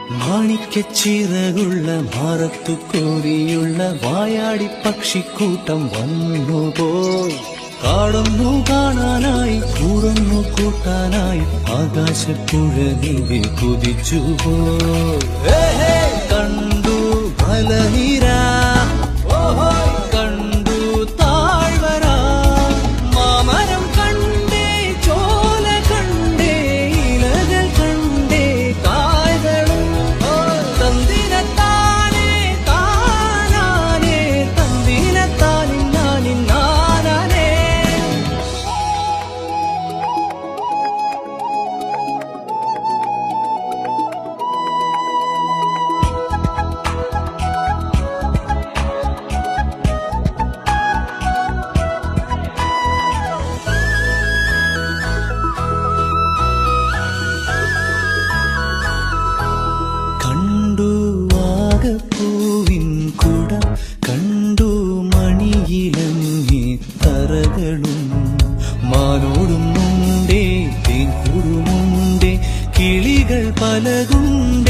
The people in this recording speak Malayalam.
മാണിക്കച്ചിറകുള്ള മാറത്തു കോരിയുള്ള വായാടി പക്ഷിക്കൂട്ടം വന്നുപോയി. കാടൊന്നു കാണാനായി കൂടൊന്നു കൂട്ടാനായി ആകാശപ്പുഴ നീവി കുതിച്ചുപോയി. കണ്ടു മലനിര, കണ്ടു താഴ്വര, മാമരം കണ്ടേ, ചോല കണ്ടേ, ഇലകൾ കണ്ടേ, കായകളും തന്തിനത്താനേ താനാനേ, തന്തിനത്താനിന്നാനിന്നാനേ. കണ്ടു ആകപ്പൂവിൻ കുട, കണ്ടു മണിയിലങ്ങി തറകളും, മാനോടും മുണ്ടേ തേൻകൂടുമുണ്ടേ, കിളികൾ പലകുണ്ട്.